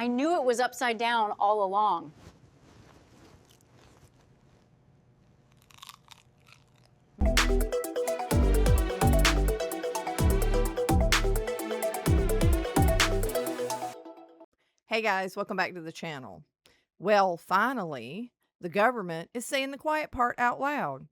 I knew it was upside down all along. Hey guys, welcome back to the channel. Well, finally, the government is saying the quiet part out loud.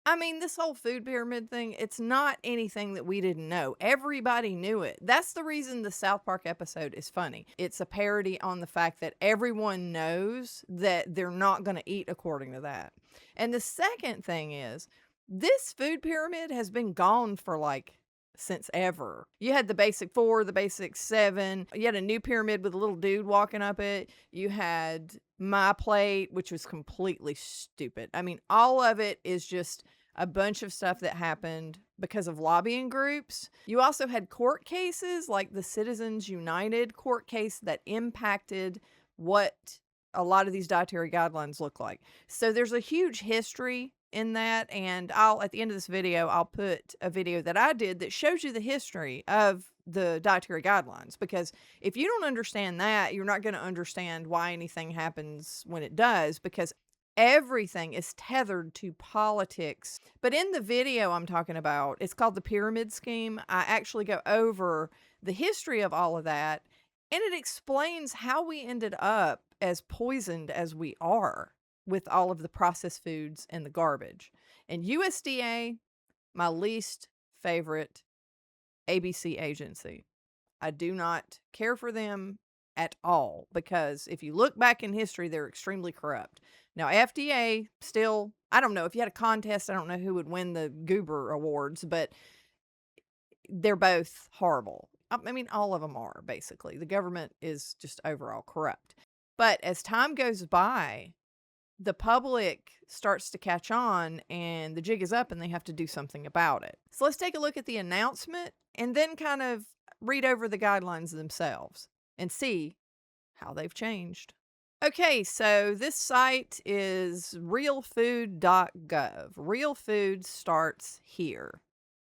I mean, this whole food pyramid thing, it's not anything that we didn't know. Everybody knew it. That's the reason the South Park episode is funny. It's a parody on the fact that everyone knows that they're not going to eat according to that. And the second thing is, this food pyramid has been gone for since ever. You had the basic 4, the basic 7. You had a new pyramid with a little dude walking up it. You had My Plate, which was completely stupid. I mean, all of it is just a bunch of stuff that happened because of lobbying groups. You also had court cases like the Citizens United court case that impacted what a lot of these dietary guidelines look like. So there's a huge history in that, and at the end of this video, I'll put a video that I did that shows you the history of the dietary guidelines, because if you don't understand that, you're not going to understand why anything happens when it does, because everything is tethered to politics. But in the video I'm talking about, it's called the pyramid scheme. I actually go over the history of all of that, and it explains how we ended up as poisoned as we are with all of the processed foods and the garbage. And USDA, my least favorite ABC agency. I do not care for them at all, because if you look back in history, they're extremely corrupt. Now, FDA still, I don't know, if you had a contest, I don't know who would win the Goober Awards, but they're both horrible. I mean, all of them are, basically. The government is just overall corrupt. But as time goes by, the public starts to catch on, and the jig is up, and they have to do something about it. So let's take a look at the announcement and then kind of read over the guidelines themselves and see how they've changed. Okay, so this site is Realfood.gov. Real food starts here.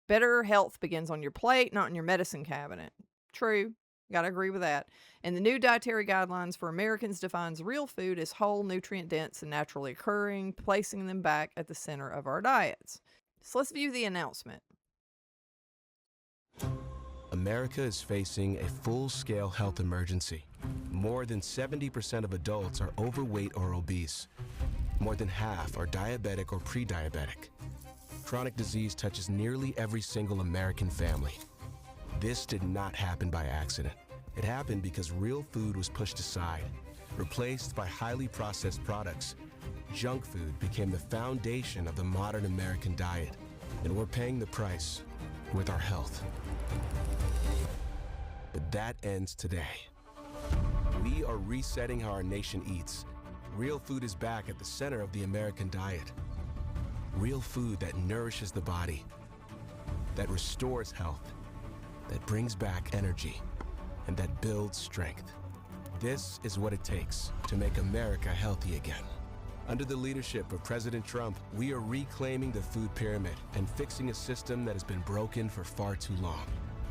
Better health begins on your plate, not in your medicine cabinet. True. Gotta agree with that. And the new Dietary Guidelines for Americans defines real food as whole, nutrient-dense, and naturally occurring, placing them back at the center of our diets. So let's view the announcement. America is facing a full-scale health emergency. More than 70% of adults are overweight or obese. More than half are diabetic or pre-diabetic. Chronic disease touches nearly every single American family. This did not happen by accident. It happened because real food was pushed aside, replaced by highly processed products. Junk food became the foundation of the modern American diet, and we're paying the price with our health. But that ends today. We are resetting how our nation eats. Real food is back at the center of the American diet. Real food that nourishes the body, that restores health, that brings back energy, and that builds strength. This is what it takes to make America healthy again. Under the leadership of President Trump, we are reclaiming the food pyramid and fixing a system that has been broken for far too long.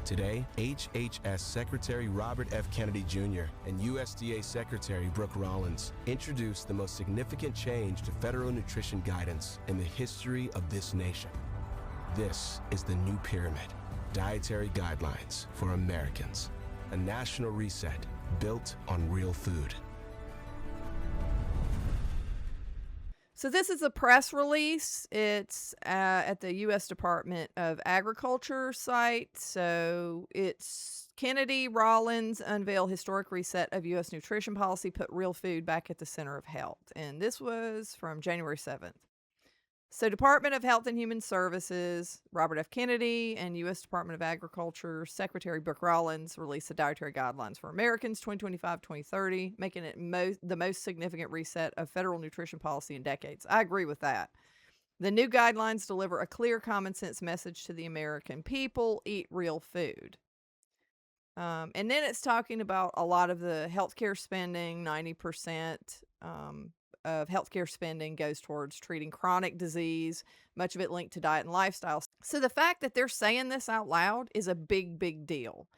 Today, HHS Secretary Robert F. Kennedy Jr. and USDA Secretary Brooke Rollins introduced the most significant change to federal nutrition guidance in the history of this nation. This is the new pyramid. Dietary Guidelines for Americans, a national reset built on real food. So this is a press release. It's at the U.S. Department of Agriculture site. So it's Kennedy, Rollins unveil historic reset of U.S. nutrition policy, put real food back at the center of health. And this was from January 7th. So Department of Health and Human Services, Robert F. Kennedy, and U.S. Department of Agriculture Secretary Brooke Rollins released the Dietary Guidelines for Americans 2025-2030, making it the most significant reset of federal nutrition policy in decades. I agree with that. The new guidelines deliver a clear, common sense message to the American people: eat real food. And then it's talking about a lot of the healthcare spending. 90% of healthcare spending goes towards treating chronic disease, much of it linked to diet and lifestyle. So the fact that they're saying this out loud is a big, big deal.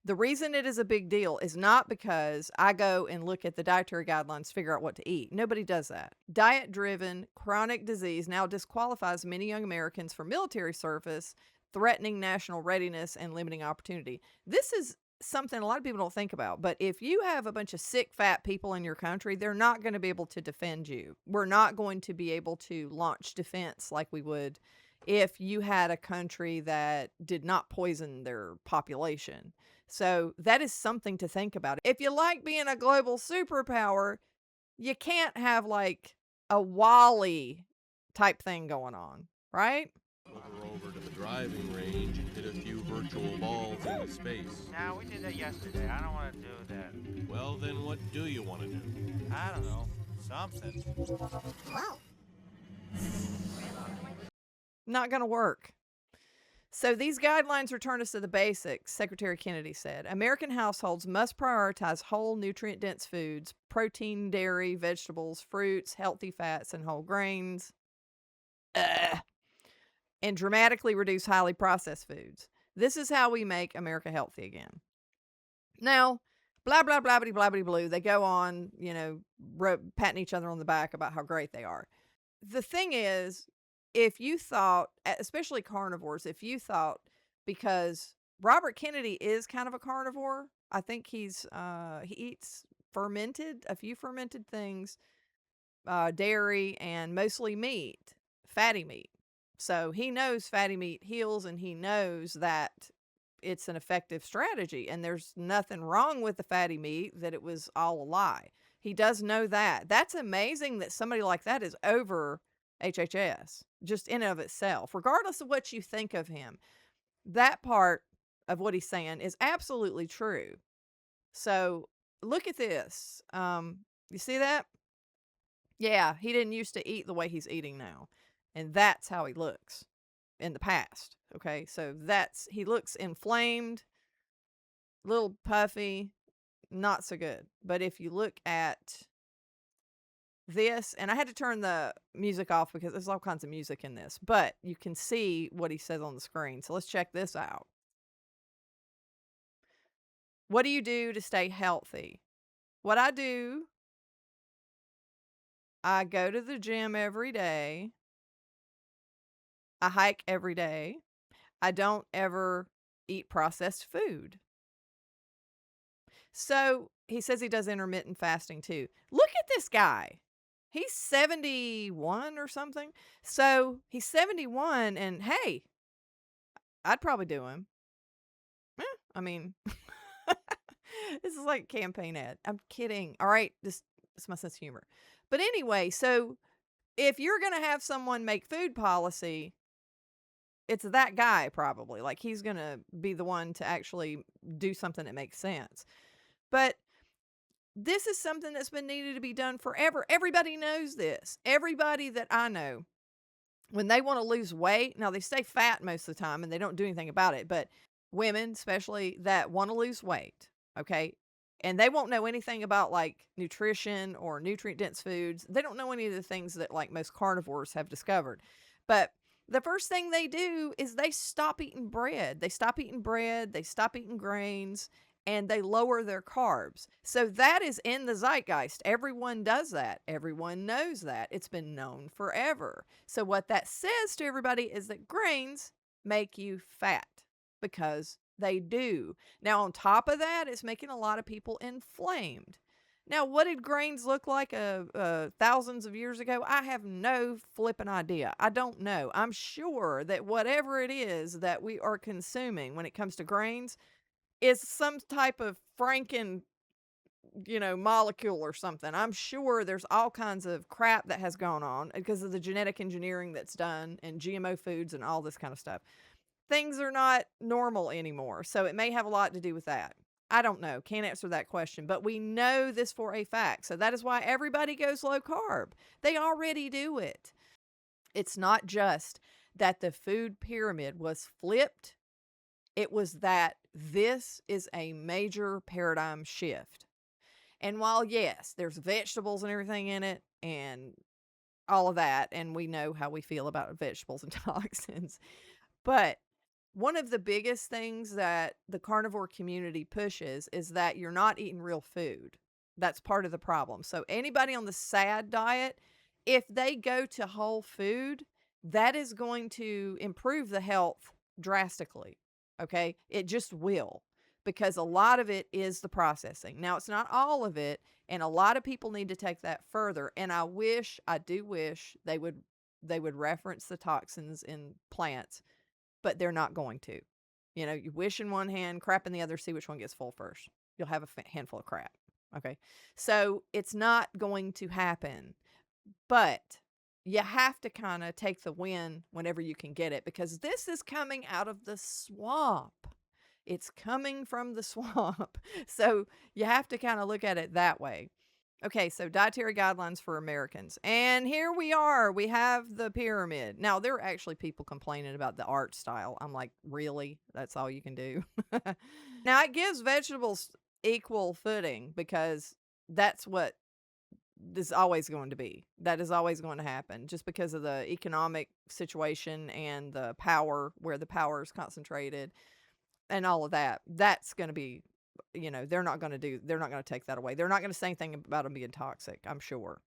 The reason it is a big deal is not because I go and look at the dietary guidelines to figure out what to eat. Nobody does that. Diet-driven chronic disease now disqualifies many young Americans for military service, threatening national readiness and limiting opportunity. This is something a lot of people don't think about, but if you have a bunch of sick, fat people in your country, they're not going to be able to defend you. We're not going to be able to launch defense like we would if you had a country that did not poison their population. So that is something to think about. If you like being a global superpower, you can't have like a Wally type thing going on, right? We're over to the driving range and hit a few virtual balls into space. Nah, we did that yesterday. I don't want to do that. Well, then what do you want to do? I don't know. Something. Not going to work. So these guidelines return us to the basics, Secretary Kennedy said. American households must prioritize whole, nutrient-dense foods, protein, dairy, vegetables, fruits, healthy fats, and whole grains, and dramatically reduce highly processed foods. This is how we make America healthy again. Now, blah, blah, blah, blah, blah, blah, blah. They go on, patting each other on the back about how great they are. The thing is, if you thought, especially carnivores, if you thought, because Robert Kennedy is kind of a carnivore, I think he eats a few fermented things, dairy, and mostly meat, fatty meat. So he knows fatty meat heals, and he knows that it's an effective strategy, and there's nothing wrong with the fatty meat, that it was all a lie. He does know that. That's amazing that somebody like that is over HHS, just in and of itself, regardless of what you think of him. That part of what he's saying is absolutely true. So look at this. You see that? Yeah, he didn't used to eat the way he's eating now. And that's how he looks in the past. Okay, so he looks inflamed, little puffy, not so good. But if you look at this, and I had to turn the music off because there's all kinds of music in this, but you can see what he says on the screen. So let's check this out. What do you do to stay healthy? What I do, I go to the gym every day. I hike every day. I don't ever eat processed food. So he says he does intermittent fasting too. Look at this guy. He's 71 or something. So he's 71, and hey, I'd probably do him. I mean, this is like a campaign ad. I'm kidding. All right, it's my sense of humor. But anyway, so if you're going to have someone make food policy, it's that guy probably. Like, he's going to be the one to actually do something that makes sense. But this is something that's been needed to be done forever. Everybody knows this. Everybody that I know, when they want to lose weight, now they stay fat most of the time and they don't do anything about it, but women especially that want to lose weight, okay, and they won't know anything about like nutrition or nutrient-dense foods. They don't know any of the things that like most carnivores have discovered. But the first thing they do is they stop eating bread. They stop eating grains, and they lower their carbs. So that is in the zeitgeist. Everyone does that. Everyone knows that. It's been known forever. So what that says to everybody is that grains make you fat, because they do. Now, on top of that, it's making a lot of people inflamed. Now, what did grains look like thousands of years ago? I have no flipping idea. I don't know. I'm sure that whatever it is that we are consuming when it comes to grains is some type of Franken, molecule or something. I'm sure there's all kinds of crap that has gone on because of the genetic engineering that's done and GMO foods and all this kind of stuff. Things are not normal anymore, so it may have a lot to do with that. I don't know. Can't answer that question, but we know this for a fact. So that is why everybody goes low carb. They already do it. It's not just that the food pyramid was flipped. It was that this is a major paradigm shift. And while, yes, there's vegetables and everything in it and all of that, and we know how we feel about vegetables and toxins, but one of the biggest things that the carnivore community pushes is that you're not eating real food. That's part of the problem. So anybody on the SAD diet, if they go to whole food, that is going to improve the health drastically. Okay? It just will, because a lot of it is the processing. Now, it's not all of it, and a lot of people need to take that further. And I do wish they would reference the toxins in plants, but they're not going to. You know, you wish in one hand, crap in the other, see which one gets full first. You'll have a handful of crap. Okay. So it's not going to happen, but you have to kind of take the win whenever you can get it, because this is coming out of the swamp. It's coming from the swamp. So you have to kind of look at it that way. Okay, so dietary guidelines for Americans. And here we are. We have the pyramid. Now, there are actually people complaining about the art style. I'm like, really? That's all you can do? Now, it gives vegetables equal footing, because that's what is always going to be. That is always going to happen, just because of the economic situation and the power, where the power is concentrated and all of that. That's going to be, they're not going to take that away. They're not going to say anything about them being toxic, I'm sure.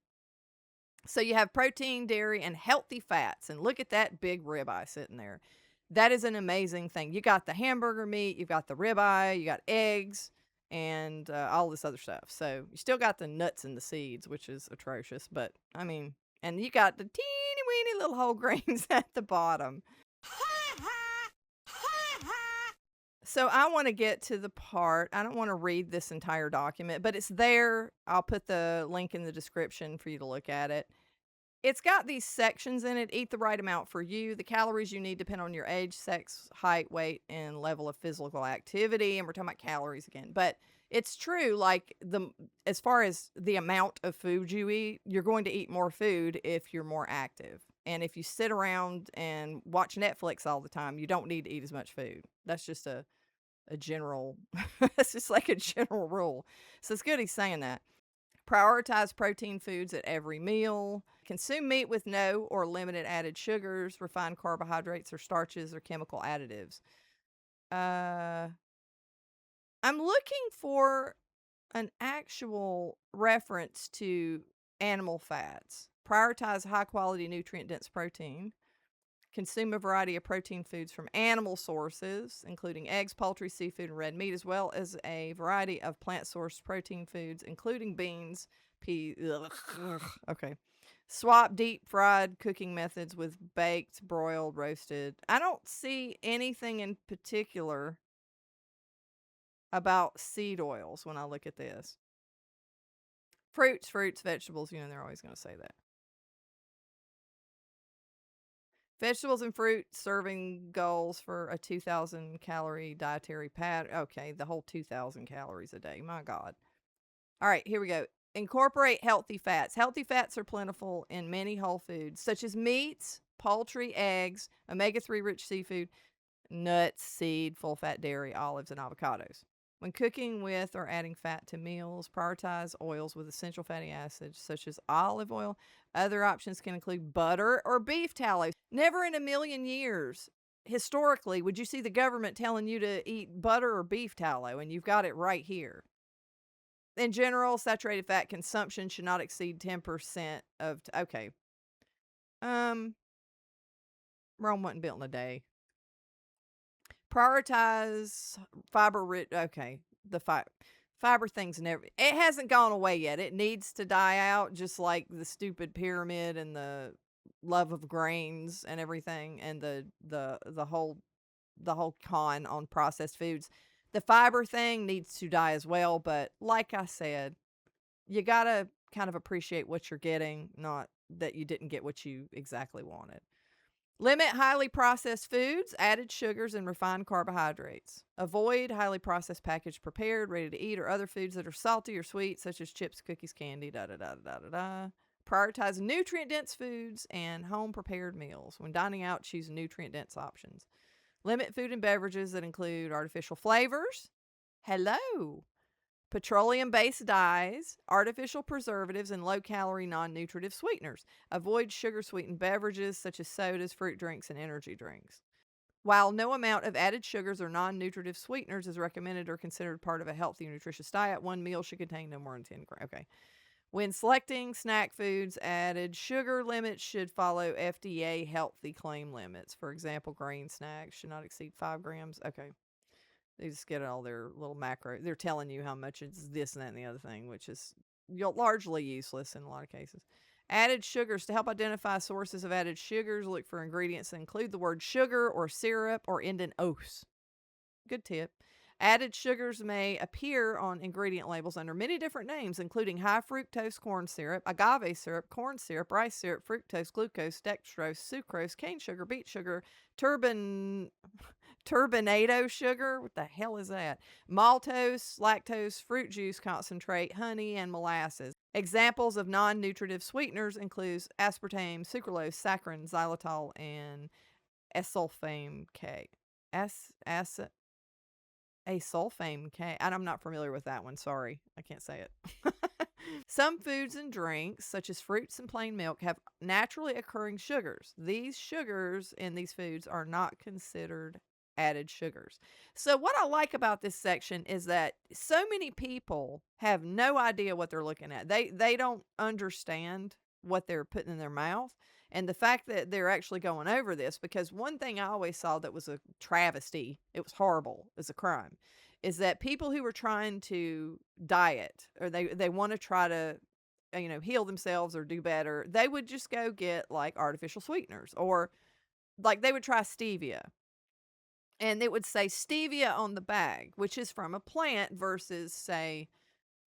So you have protein, dairy, and healthy fats. And look at that big ribeye sitting there. That is an amazing thing. You got the hamburger meat, you've got the ribeye, you got eggs, and all this other stuff. So you still got the nuts and the seeds, which is atrocious. But, I mean, and you got the teeny weeny little whole grains at the bottom. So I want to get to the part, I don't want to read this entire document, but it's there. I'll put the link in the description for you to look at it. It's got these sections in it. Eat the right amount for you. The calories you need depend on your age, sex, height, weight, and level of physical activity. And we're talking about calories again. But it's true, like, as far as the amount of food you eat, you're going to eat more food if you're more active. And if you sit around and watch Netflix all the time, you don't need to eat as much food. That's just a general, it's just like a general rule. So it's good he's saying that. Prioritize protein foods at every meal. Consume meat with no or limited added sugars, refined carbohydrates, or starches, or chemical additives. I'm looking for an actual reference to animal fats. Prioritize high quality nutrient dense protein. Consume a variety of protein foods from animal sources, including eggs, poultry, seafood, and red meat, as well as a variety of plant-sourced protein foods, including beans, peas. Okay. Swap deep-fried cooking methods with baked, broiled, roasted. I don't see anything in particular about seed oils when I look at this. Fruits, vegetables, they're always going to say that. Vegetables and fruit serving goals for a 2,000 calorie dietary pattern. Okay, the whole 2,000 calories a day. My God. All right, here we go. Incorporate healthy fats. Healthy fats are plentiful in many whole foods, such as meats, poultry, eggs, omega-3 rich seafood, nuts, seed, full-fat dairy, olives, and avocados. When cooking with or adding fat to meals, prioritize oils with essential fatty acids such as olive oil. Other options can include butter or beef tallow. Never in a million years, historically, would you see the government telling you to eat butter or beef tallow, and you've got it right here. In general, saturated fat consumption should not exceed 10% of... Okay. Rome wasn't built in a day. Prioritize fiber rich. Okay, the fiber thing's never. It hasn't gone away yet. It needs to die out, just like the stupid pyramid and the love of grains and everything, and the whole con on processed foods. The fiber thing needs to die as well. But like I said, you gotta kind of appreciate what you're getting, not that you didn't get what you exactly wanted. Limit highly processed foods, added sugars, and refined carbohydrates. Avoid highly processed packaged, prepared, ready to eat, or other foods that are salty or sweet, such as chips, cookies, candy, Prioritize nutrient-dense foods and home-prepared meals. When dining out, choose nutrient-dense options. Limit food and beverages that include artificial flavors. Hello. Petroleum-based dyes, artificial preservatives, and low-calorie, non-nutritive sweeteners. Avoid sugar-sweetened beverages such as sodas, fruit drinks, and energy drinks. While no amount of added sugars or non-nutritive sweeteners is recommended or considered part of a healthy, nutritious diet, one meal should contain no more than 10 grams. Okay. When selecting snack foods, added sugar limits should follow FDA healthy claim limits. For example, grain snacks should not exceed 5 grams. Okay. They just get all their little macro. They're telling you how much it's this and that and the other thing, which is largely useless in a lot of cases. Added sugars. To help identify sources of added sugars, look for ingredients that include the word sugar or syrup or end in "ose." Good tip. Added sugars may appear on ingredient labels under many different names, including high fructose corn syrup, agave syrup, corn syrup, rice syrup, fructose, glucose, dextrose, sucrose, cane sugar, beet sugar, turbinado sugar. What the hell is that? Maltose, lactose, fruit juice concentrate, honey, and molasses. Examples of non-nutritive sweeteners include aspartame, sucralose, saccharin, xylitol, and acesulfame K. Acesulfame K. And I'm not familiar with that one. Sorry, I can't say it. Some foods and drinks, such as fruits and plain milk, have naturally occurring sugars. These sugars in these foods are not considered added sugars. So what I like about this section is that so many people have no idea what they're looking at. They don't understand what they're putting in their mouth. And the fact that they're actually going over this, because one thing I always saw that was a travesty, it was horrible, it's a crime, is that people who were trying to diet or they want to try to heal themselves or do better, they would just go get like artificial sweeteners, or like they would try stevia. And it would say stevia on the bag, which is from a plant, versus, say,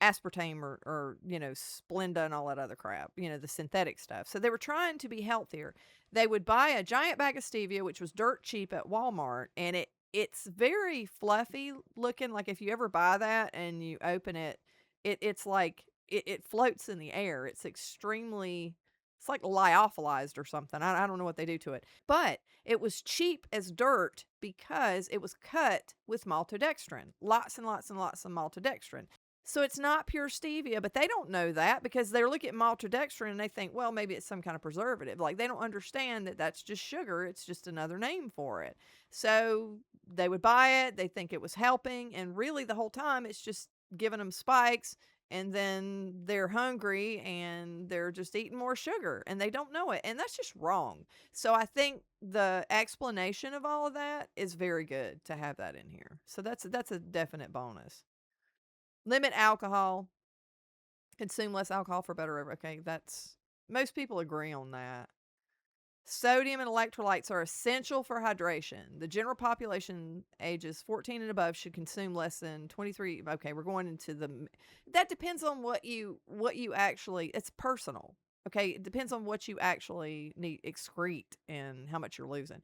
aspartame or Splenda and all that other crap, the synthetic stuff. So they were trying to be healthier. They would buy a giant bag of stevia, which was dirt cheap at Walmart, and it's very fluffy looking. Like if you ever buy that and you open it, it's like it floats in the air. It's like lyophilized or something. I don't know what they do to it. But it was cheap as dirt because it was cut with maltodextrin. Lots and lots and lots of maltodextrin. So it's not pure stevia, but they don't know that because they're looking at maltodextrin and they think, well, maybe it's some kind of preservative. Like they don't understand that that's just sugar. It's just another name for it. So they would buy it. They think it was helping. And really the whole time it's just giving them spikes. And then they're hungry and they're just eating more sugar and they don't know it. And that's just wrong. So I think the explanation of all of that is very good to have that in here. So that's a definite bonus. Limit alcohol. Consume less alcohol for better. Okay, most people agree on that. Sodium and electrolytes are essential for hydration. The general population ages 14 and above should consume less than 23. Okay, we're going into that depends on what you actually, it's personal. Okay, it depends on what you actually need, excrete, and how much you're losing.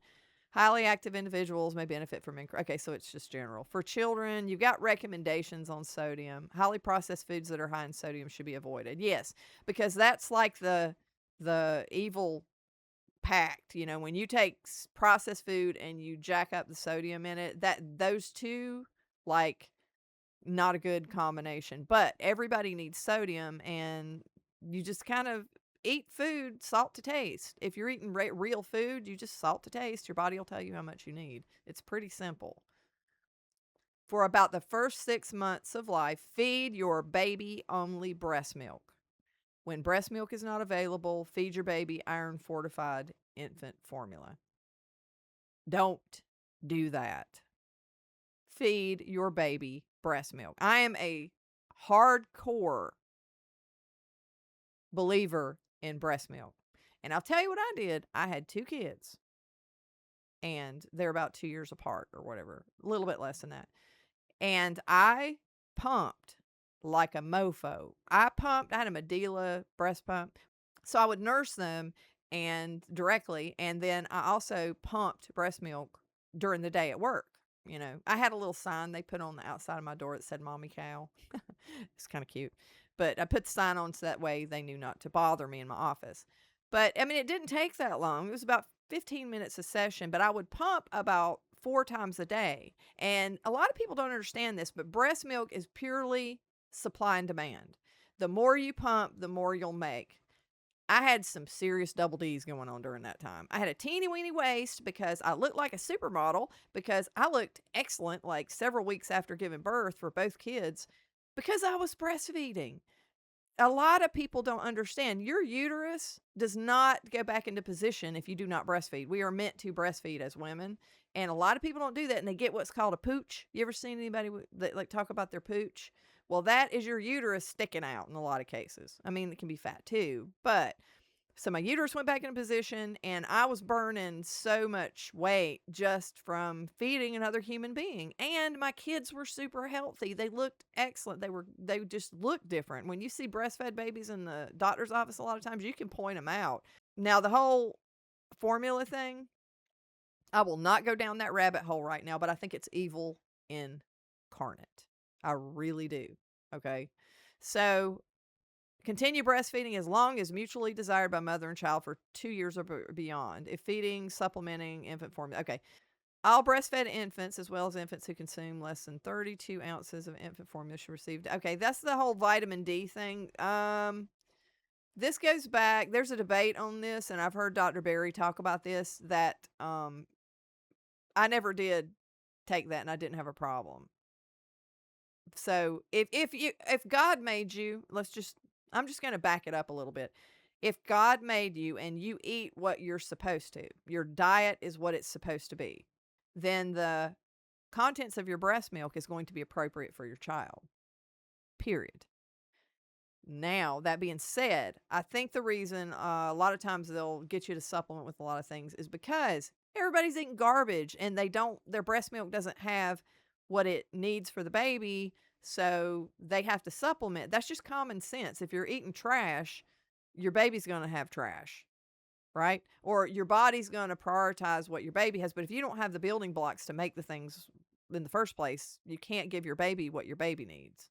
Highly active individuals may benefit from okay, so it's just general. For children, you've got recommendations on sodium. Highly processed foods that are high in sodium should be avoided. Yes, because that's like the evil pact. When you take processed food and you jack up the sodium in it, those two, like, not a good combination. But everybody needs sodium, and you just kind of eat food salt to taste. If you're eating real food, you just salt to taste. Your body will tell you how much you need. It's pretty simple. For about the first 6 months of life, feed your baby only breast milk. When breast milk is not available, feed your baby iron-fortified infant formula. Don't do that. Feed your baby breast milk. I am a hardcore believer in breast milk. And I'll tell you what I did. I had 2 kids. And they're about 2 years apart or whatever. A little bit less than that. And I pumped like a mofo. I had a Medela breast pump. So I would nurse them directly. And then I also pumped breast milk during the day at work. I had a little sign they put on the outside of my door that said "Mommy Cow." It's kind of cute. But I put the sign on so that way they knew not to bother me in my office. But, it didn't take that long. It was about 15 minutes a session. But I would pump about 4 times a day. And a lot of people don't understand this, but breast milk is purely supply and demand. The more you pump, the more you'll make. I had some serious double D's going on during that time. I had a teeny weeny waist because I looked like a supermodel, because I looked excellent like several weeks after giving birth for both kids because I was breastfeeding. A lot of people don't understand your uterus does not go back into position if you do not breastfeed. We are meant to breastfeed as women, and a lot of people don't do that, and they get what's called a pooch. You ever seen anybody that like talk about their pooch? Well, that is your uterus sticking out in a lot of cases. I mean, it can be fat too, but so my uterus went back into position, and I was burning so much weight just from feeding another human being. And my kids were super healthy. They looked excellent. They just looked different. When you see breastfed babies in the doctor's office, a lot of times you can point them out. Now, the whole formula thing, I will not go down that rabbit hole right now, but I think it's evil incarnate. I really do. Okay. So continue breastfeeding as long as mutually desired by mother and child for 2 years or beyond. If feeding, supplementing infant formula. Okay. All breastfed infants, as well as infants who consume less than 32 ounces of infant formula, should receive. Okay, that's the whole vitamin D thing. This goes back. There's a debate on this, and I've heard Dr. Berry talk about this. That I never did take that, and I didn't have a problem. So if God made you, I'm just going to back it up a little bit. If God made you and you eat what you're supposed to, your diet is what it's supposed to be, then the contents of your breast milk is going to be appropriate for your child. Period. Now, that being said, I think the reason a lot of times they'll get you to supplement with a lot of things is because everybody's eating garbage, and their breast milk doesn't have what it needs for the baby, so they have to supplement. That's just common sense. If you're eating trash, your baby's going to have trash, right? Or your body's going to prioritize what your baby has. But if you don't have the building blocks to make the things in the first place, you can't give your baby what your baby needs.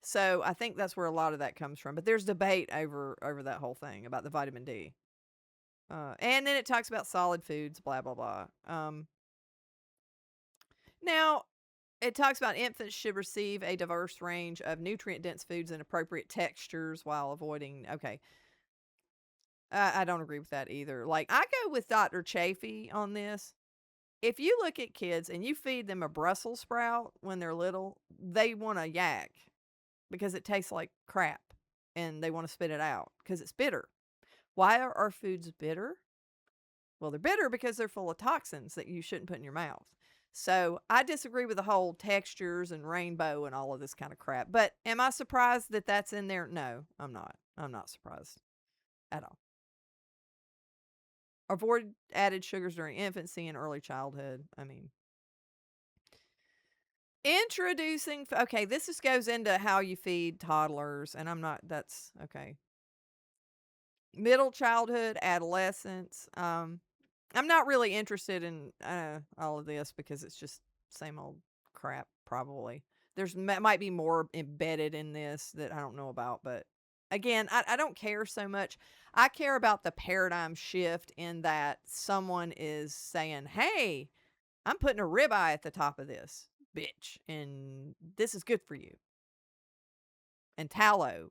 So I think that's where a lot of that comes from. But there's debate over that whole thing about the vitamin D. And then it talks about solid foods, blah, blah, blah. Now, it talks about infants should receive a diverse range of nutrient-dense foods and appropriate textures while avoiding. Okay. I don't agree with that either. Like, I go with Dr. Chafee on this. If you look at kids and you feed them a Brussels sprout when they're little, they want to yak because it tastes like crap and they want to spit it out because it's bitter. Why are our foods bitter? Well, they're bitter because they're full of toxins that you shouldn't put in your mouth. So I disagree with the whole textures and rainbow and all of this kind of crap. But am I surprised that that's in there? No, I'm not. I'm not surprised at all. Avoid added sugars during infancy and early childhood. I mean, introducing. Okay, this just goes into how you feed toddlers, and that's okay. Middle childhood, adolescence. I'm not really interested in all of this because it's just same old crap, probably. Might be more embedded in this that I don't know about, but again, I don't care so much. I care about the paradigm shift in that someone is saying, hey, I'm putting a ribeye at the top of this, bitch, and this is good for you. And tallow,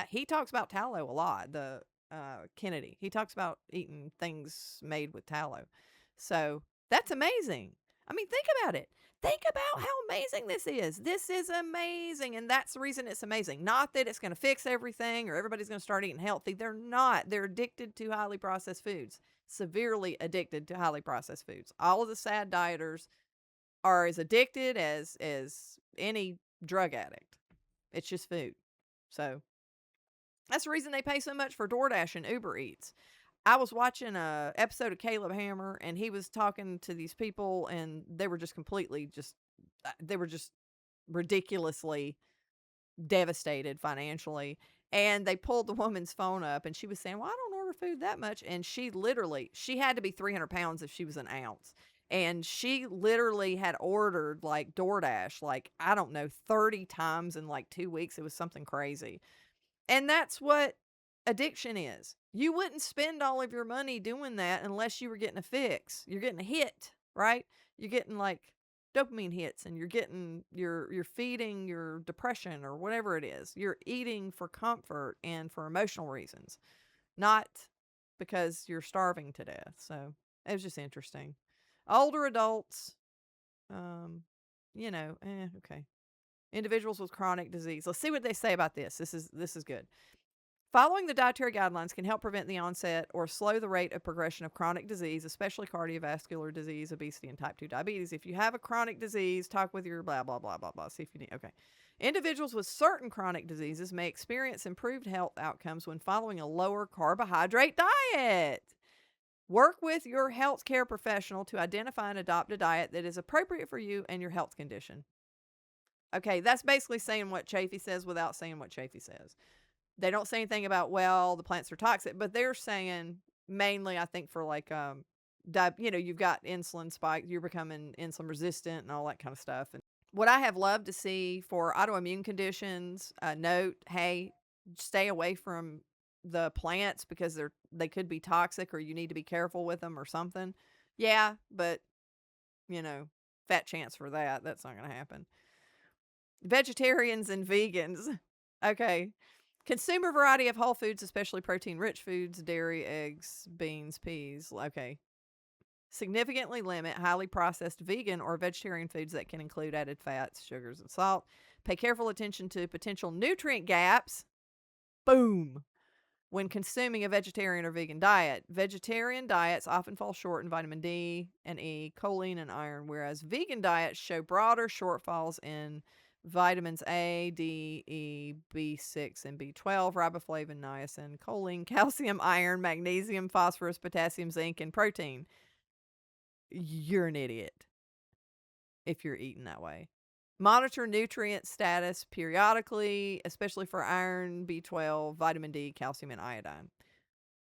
he talks about tallow a lot, Kennedy. He talks about eating things made with tallow. So that's amazing. I mean, think about it. Think about how amazing this is. This is amazing. And that's the reason it's amazing. Not that it's going to fix everything or everybody's going to start eating healthy. They're not. They're addicted to highly processed foods. Severely addicted to highly processed foods. All of the sad dieters are as addicted as any drug addict. It's just food. So that's the reason they pay so much for DoorDash and Uber Eats. I was watching a episode of Caleb Hammer, and he was talking to these people, and they were just ridiculously devastated financially. And they pulled the woman's phone up, and she was saying, well, I don't order food that much. And she had to be 300 pounds if she was an ounce. And she literally had ordered like DoorDash, like, I don't know, 30 times in like 2 weeks. It was something crazy. And that's what addiction is. You wouldn't spend all of your money doing that unless you were getting a fix. You're getting a hit, right? You're getting like dopamine hits, and you're feeding your depression or whatever it is. You're eating for comfort and for emotional reasons, not because you're starving to death. So it was just interesting. Older adults, okay. Individuals with chronic disease. Let's see what they say about this. This is good. Following the dietary guidelines can help prevent the onset or slow the rate of progression of chronic disease, especially cardiovascular disease, obesity, and type 2 diabetes. If you have a chronic disease, talk with your blah, blah, blah, blah, blah. See if you need. Okay. Individuals with certain chronic diseases may experience improved health outcomes when following a lower carbohydrate diet. Work with your healthcare professional to identify and adopt a diet that is appropriate for you and your health condition. Okay, that's basically saying what Chafee says without saying what Chafee says. They don't say anything about, well, the plants are toxic, but they're saying mainly, I think, for like, you've got insulin spikes, you're becoming insulin resistant and all that kind of stuff. And what I have loved to see for autoimmune conditions, note, hey, stay away from the plants because they could be toxic or you need to be careful with them or something. Yeah, but, fat chance for that. That's not going to happen. Vegetarians and vegans. Okay. Consume a variety of whole foods, especially protein-rich foods, dairy, eggs, beans, peas. Okay. Significantly limit highly processed vegan or vegetarian foods that can include added fats, sugars, and salt. Pay careful attention to potential nutrient gaps. Boom. When consuming a vegetarian or vegan diet. Vegetarian diets often fall short in vitamin D and E, choline, and iron, whereas vegan diets show broader shortfalls in vitamins A, D, E, B6, and B12, riboflavin, niacin, choline, calcium, iron, magnesium, phosphorus, potassium, zinc, and protein. You're an idiot if you're eating that way. Monitor nutrient status periodically, especially for iron, B12, vitamin D, calcium, and iodine.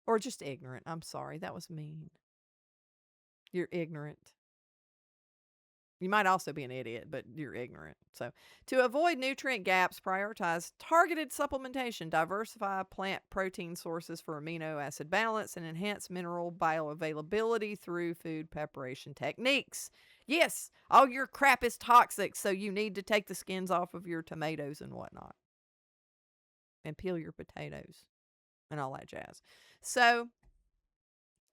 Or just ignorant. I'm sorry, that was mean. You're ignorant. You might also be an idiot, but you're ignorant. So, to avoid nutrient gaps, prioritize targeted supplementation, diversify plant protein sources for amino acid balance, and enhance mineral bioavailability through food preparation techniques. Yes, all your crap is toxic, so you need to take the skins off of your tomatoes and whatnot. And peel your potatoes and all that jazz. So,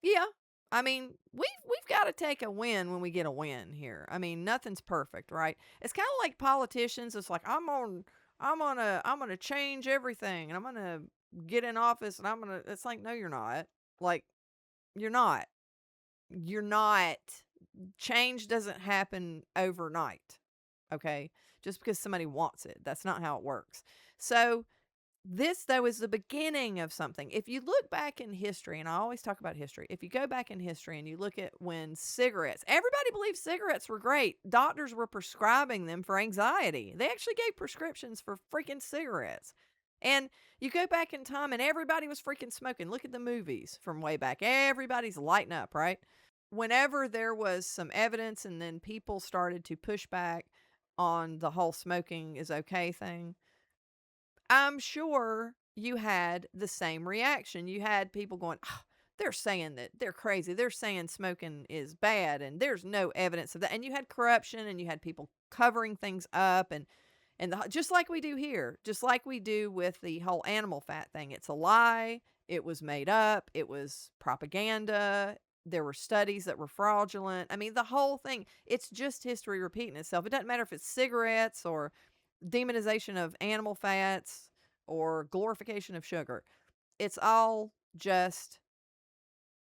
yeah. I mean, we've got to take a win when we get a win here. I mean, nothing's perfect, right? It's kind of like politicians. It's like I'm gonna change everything, and I'm gonna get in office, and It's like, no, you're not. Like, you're not. You're not. Change doesn't happen overnight. Okay, just because somebody wants it, that's not how it works. So. This, though, is the beginning of something. If you look back in history, and I always talk about history, if you go back in history and you look at when everybody believed cigarettes were great. Doctors were prescribing them for anxiety. They actually gave prescriptions for freaking cigarettes. And you go back in time and everybody was freaking smoking. Look at the movies from way back. Everybody's lighting up, right? Whenever there was some evidence and then people started to push back on the whole smoking is okay thing, I'm sure you had the same reaction. You had people going, oh, they're saying that they're crazy. They're saying smoking is bad and there's no evidence of that. And you had corruption and you had people covering things up just like we do here, just like we do with the whole animal fat thing. It's a lie. It was made up. It was propaganda. There were studies that were fraudulent. I mean, the whole thing, it's just history repeating itself. It doesn't matter if it's cigarettes or demonization of animal fats or glorification of sugar. It's all just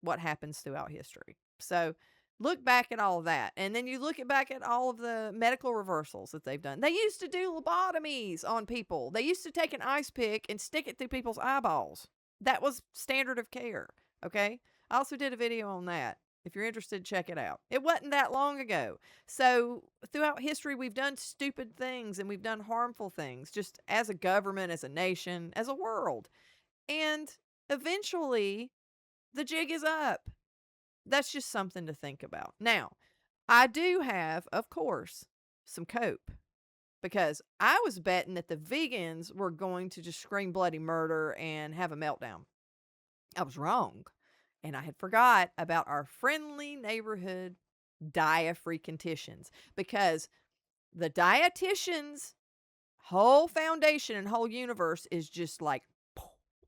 what happens throughout history. So look back at all of that. And then you look back at all of the medical reversals that they've done. They used to do lobotomies on people. They used to take an ice pick and stick it through people's eyeballs. That was standard of care. Okay. I also did a video on that. If you're interested, check it out. It wasn't that long ago. So throughout history, we've done stupid things and we've done harmful things just as a government, as a nation, as a world. And eventually the jig is up. That's just something to think about. Now, I do have, of course, some cope because I was betting that the vegans were going to just scream bloody murder and have a meltdown. I was wrong. And I had forgot about our friendly neighborhood dietitians, because the dietitian's whole foundation and whole universe is just like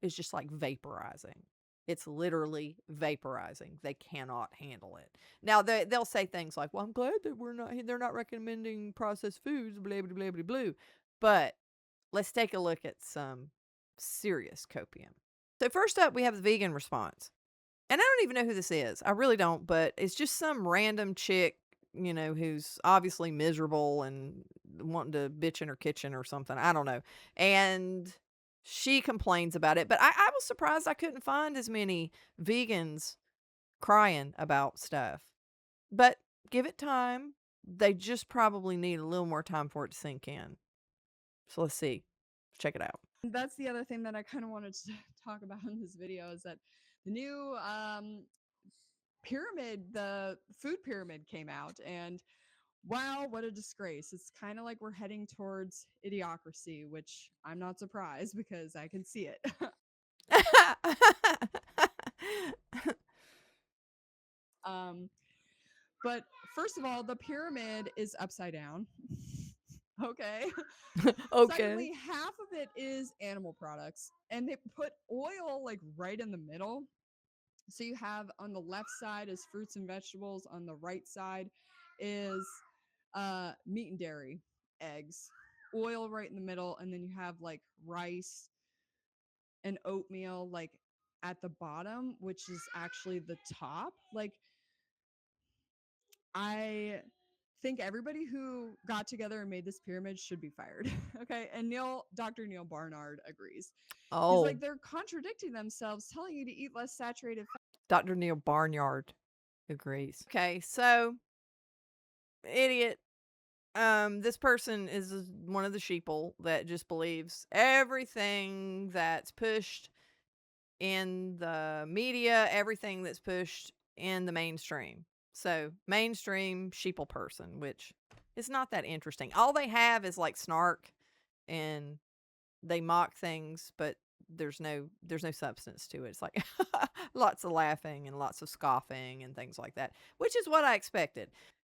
vaporizing. It's literally vaporizing. They cannot handle it. Now they'll say things like, "Well, I'm glad that they're not recommending processed foods, blah blah blah blah blah." But let's take a look at some serious copium. So first up, we have the vegan response. And I don't even know who this is. I really don't, but it's just some random chick, who's obviously miserable and wanting to bitch in her kitchen or something. I don't know. And she complains about it. But I was surprised I couldn't find as many vegans crying about stuff. But give it time. They just probably need a little more time for it to sink in. So let's see. Check it out. That's the other thing that I kind of wanted to talk about in this video is that the new pyramid, the food pyramid came out, and wow, what a disgrace. It's kind of like we're heading towards idiocracy, which I'm not surprised because I can see it. But first of all, the pyramid is upside down. Okay. Okay. Secondly, half of it is animal products, and they put oil like right in the middle. So you have on the left side is fruits and vegetables, on the right side is meat and dairy, eggs, oil right in the middle, and then you have like rice and oatmeal like at the bottom, which is actually the top. Like, I think everybody who got together and made this pyramid should be fired. Okay. And Dr. Neil Barnard agrees. He's Oh, like, they're contradicting themselves, telling you to eat less saturated fat. Dr. Neil Barnyard agrees. Okay, so idiot. This person is one of the sheeple that just believes everything that's pushed in the media, everything that's pushed in the mainstream. So mainstream sheeple person, which is not that interesting. All they have is like snark, and they mock things, but there's no substance to it. It's like lots of laughing and lots of scoffing and things like that, which is what I expected.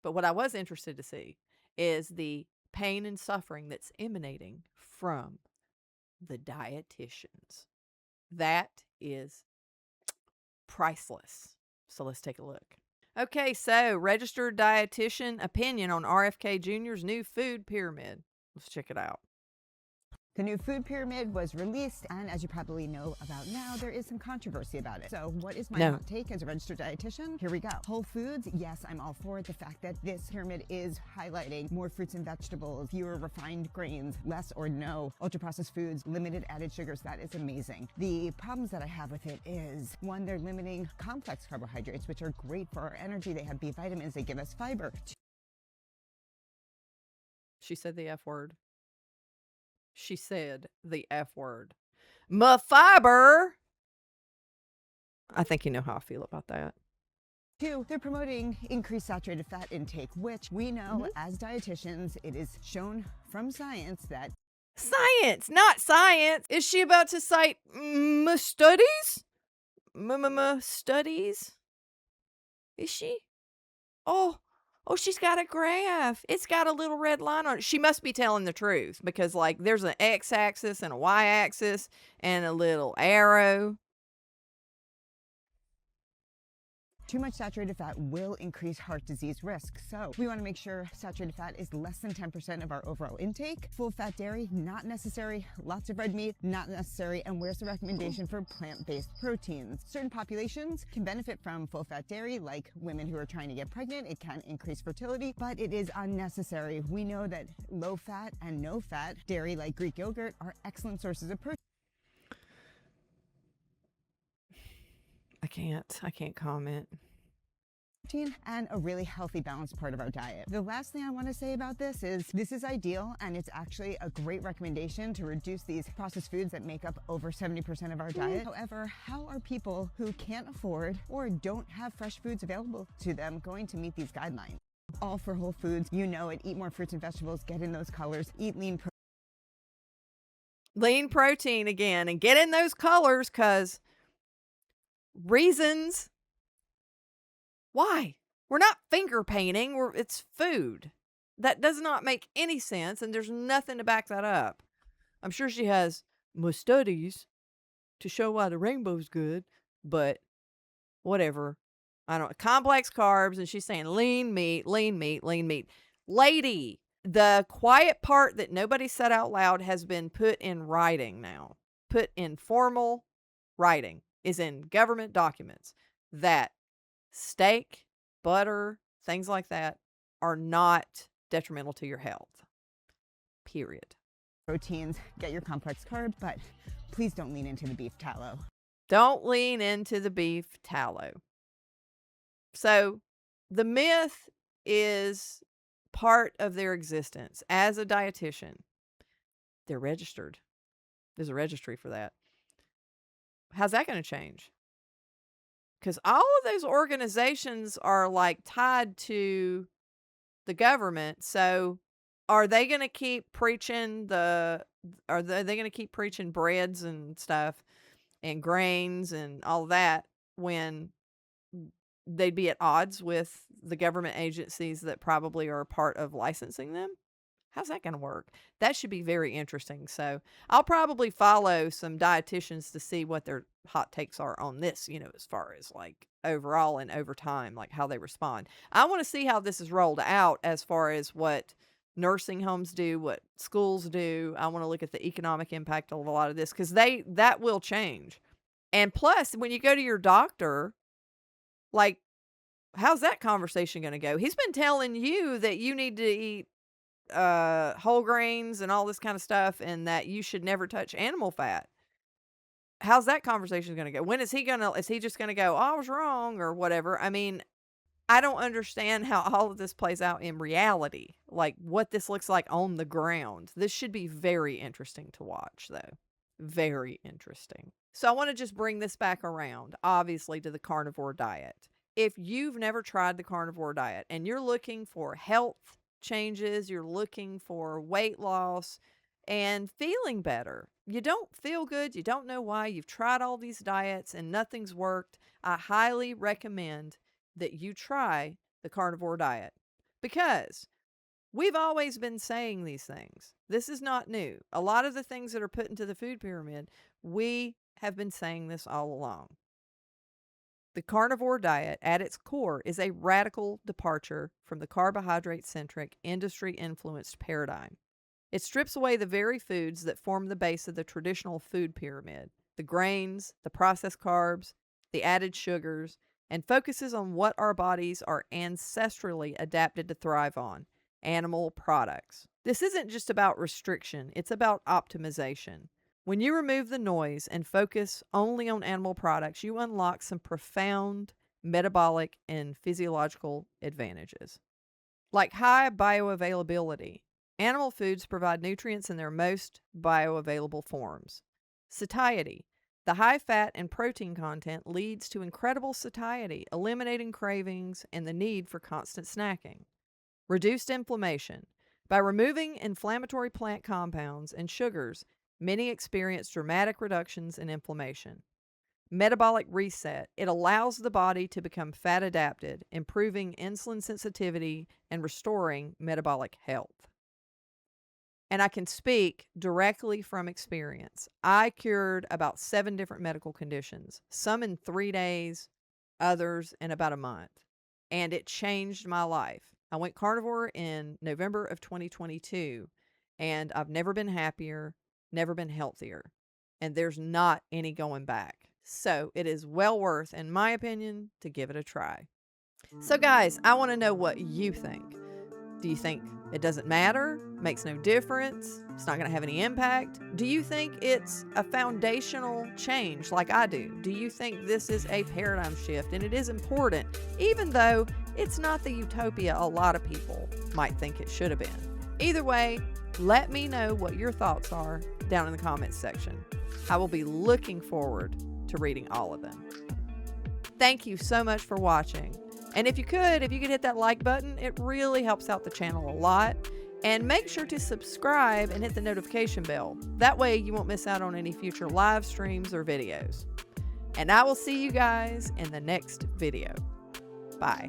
But what I was interested to see is the pain and suffering that's emanating from the dietitians. That is priceless. So let's take a look. Okay, so registered dietitian opinion on RFK Jr.'s new food pyramid. Let's check it out. The new food pyramid was released, and as you probably know about now, there is some controversy about it. So what is my hot take as a registered dietitian? Here we go. Whole foods, yes, I'm all for it. The fact that this pyramid is highlighting more fruits and vegetables, fewer refined grains, less or no ultra-processed foods, limited added sugars, that is amazing. The problems that I have with it is, one, they're limiting complex carbohydrates, which are great for our energy. They have B vitamins, they give us fiber. She said the F word. She said the F word. Fiber. I think you know how I feel about that. Two, they're promoting increased saturated fat intake, which we know as dietitians, it is shown from science that Science, not science. Is she about to cite studies? Studies? Is she? Oh, she's got a graph. It's got a little red line on it. She must be telling the truth because, like, there's an x-axis and a y-axis and a little arrow. too much saturated fat will increase heart disease risk. So we want to make sure saturated fat is less than 10% of our overall intake. Full fat dairy, not necessary. Lots of red meat, not necessary. And where's the recommendation for plant-based proteins? Certain populations can benefit from full fat dairy, like women who are trying to get pregnant. It can increase fertility, but it is unnecessary. We know that low fat and no fat dairy, like Greek yogurt, are excellent sources of protein. I can't comment. And a really healthy, balanced part of our diet. The last thing I want to say about this is ideal, and it's actually a great recommendation to reduce these processed foods that make up over 70% of our diet. However, how are people who can't afford or don't have fresh foods available to them going to meet these guidelines? All for whole foods, you know it. Eat more fruits and vegetables, get in those colors, eat lean protein again, and get in those colors, because reasons. Why? We're not finger painting. It's food. That does not make any sense, and there's nothing to back that up. I'm sure she has more studies to show why the rainbow's good, but whatever. I don't complex carbs, and she's saying lean meat, lean meat, lean meat. Lady, the quiet part that nobody said out loud has been put in writing now. Put in formal writing, is in government documents, that steak, butter, things like that are not detrimental to your health. Period. Proteins, get your complex carb, but please don't lean into the beef tallow. Don't lean into the beef tallow. So the myth is part of their existence as a dietitian. They're registered. There's a registry for that. How's that going to change? Because all of those organizations are like tied to the government. So are they going to keep preaching breads and stuff and grains and all that when they'd be at odds with the government agencies that probably are a part of licensing them? How's that going to work? That should be very interesting. So I'll probably follow some dietitians to see what their hot takes are on this, as far as like overall and over time, like how they respond. I want to see how this is rolled out as far as what nursing homes do, what schools do. I want to look at the economic impact of a lot of this, because that will change. And plus, when you go to your doctor, like, how's that conversation going to go? He's been telling you that you need to eat whole grains and all this kind of stuff, and that you should never touch animal fat. How's that conversation going to go? Is he just going to go, oh, I was wrong or whatever? I mean, I don't understand how all of this plays out in reality, like what this looks like on the ground. This should be very interesting to watch, though. Very interesting. So I want to just bring this back around, obviously, to the carnivore diet. If you've never tried the carnivore diet and you're looking for health changes, you're looking for weight loss and feeling better, you don't feel good, you don't know why, you've tried all these diets and nothing's worked, I highly recommend that you try the carnivore diet, because we've always been saying these things. This is not new. A lot of the things that are put into the food pyramid, we have been saying this all along. The carnivore diet, at its core, is a radical departure from the carbohydrate-centric, industry-influenced paradigm. It strips away the very foods that form the base of the traditional food pyramid, the grains, the processed carbs, the added sugars, and focuses on what our bodies are ancestrally adapted to thrive on, animal products. This isn't just about restriction, it's about optimization. When you remove the noise and focus only on animal products, you unlock some profound metabolic and physiological advantages. Like high bioavailability, animal foods provide nutrients in their most bioavailable forms. Satiety. The high fat and protein content leads to incredible satiety, eliminating cravings and the need for constant snacking. Reduced inflammation. By removing inflammatory plant compounds and sugars, many experience dramatic reductions in inflammation. Metabolic reset. It allows the body to become fat adapted, improving insulin sensitivity and restoring metabolic health. And I can speak directly from experience. I cured about 7 different medical conditions, some in 3 days, others in about a month. And it changed my life. I went carnivore in November of 2022, and I've never been happier, never been healthier. And there's not any going back. So it is well worth, in my opinion, to give it a try. So guys, I want to know what you think. Do you think it doesn't matter? Makes no difference? It's not going to have any impact? Do you think it's a foundational change like I do? Do you think this is a paradigm shift and it is important, even though it's not the utopia a lot of people might think it should have been? Either way, let me know what your thoughts are down in the comments section. I will be looking forward to reading all of them. Thank you so much for watching. And if you could hit that like button, it really helps out the channel a lot. And make sure to subscribe and hit the notification bell. That way you won't miss out on any future live streams or videos. And I will see you guys in the next video. Bye.